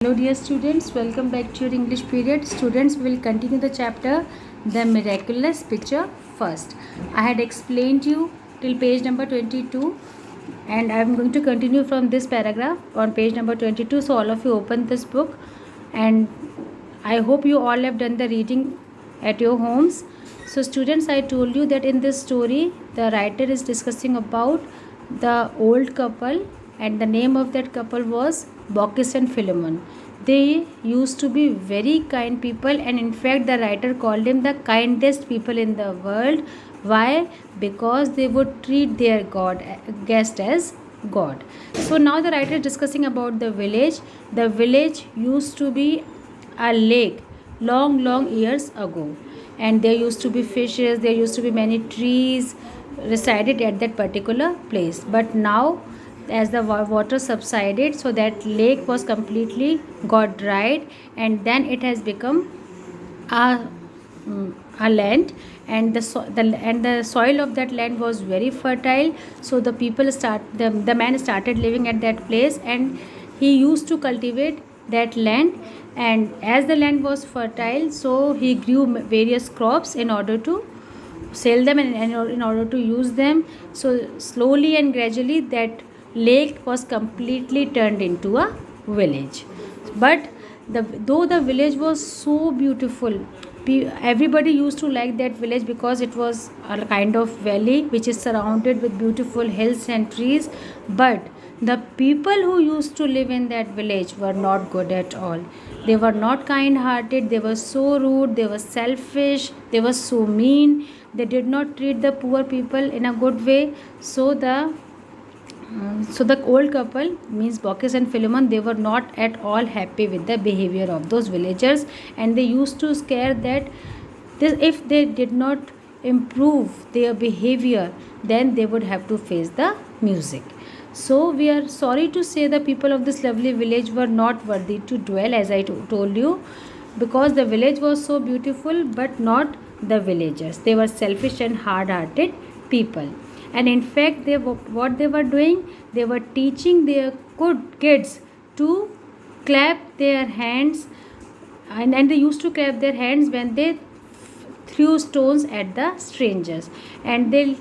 Hello dear students, welcome back to your English period. Students, we will continue the chapter The Miraculous Picture first. I had explained you till page number 22 and I am going to continue from this paragraph on page number 22. So all of you open this book and I hope you all have done the reading at your homes. So students, I told you that in this story the writer is discussing about the old couple and the name of that couple was Baucis and Philemon. They used to be very kind people, and in fact the writer called them the kindest people in the world. Why? Because they would treat their guest as God. So now the writer is discussing about the village. The village used to be a lake long years ago, and there used to be fishes, there used to be many trees resided at that particular place. But now as the water subsided, so that lake was completely got dried, and then it has become a, a land, and the soil of that land was very fertile. So the man started living at that place, and he used to cultivate that land. And as the land was fertile, so he grew various crops in order to sell them and in order to use them. So slowly and gradually that lake was completely turned into a village. But though the village was so beautiful, everybody used to like that village because it was a kind of valley which is surrounded with beautiful hills and trees. But the people who used to live in that village were not good at all. They were not kind hearted, they were so rude, they were selfish, they were so mean. They did not treat the poor people in a good way. So the old couple, means Baucis and Philemon, they were not at all happy with the behavior of those villagers, and they used to scare that if they did not improve their behavior, then they would have to face the music. So we are sorry to say the people of this lovely village were not worthy to dwell, as I told you, because the village was so beautiful, but not the villagers. They were selfish and hard-hearted people. And in fact, what they were doing, they were teaching their kids to clap their hands, and they used to clap their hands when they threw stones at the strangers. And they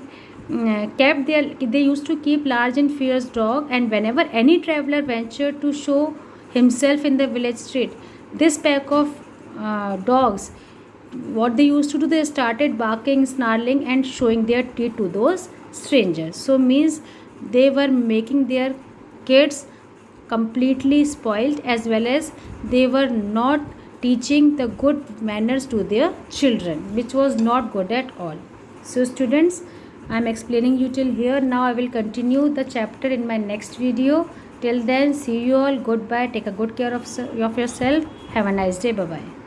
used to keep large and fierce dog, and whenever any traveler ventured to show himself in the village street, this pack of dogs, what they used to do, they started barking, snarling and showing their teeth to those strangers. So means they were making their kids completely spoiled, as well as they were not teaching the good manners to their children, which was not good at all. So students, I am explaining you till here. Now I will continue the chapter in my next video. Till then, see you all. Goodbye. Take a good care of yourself. Have a nice day. Bye bye.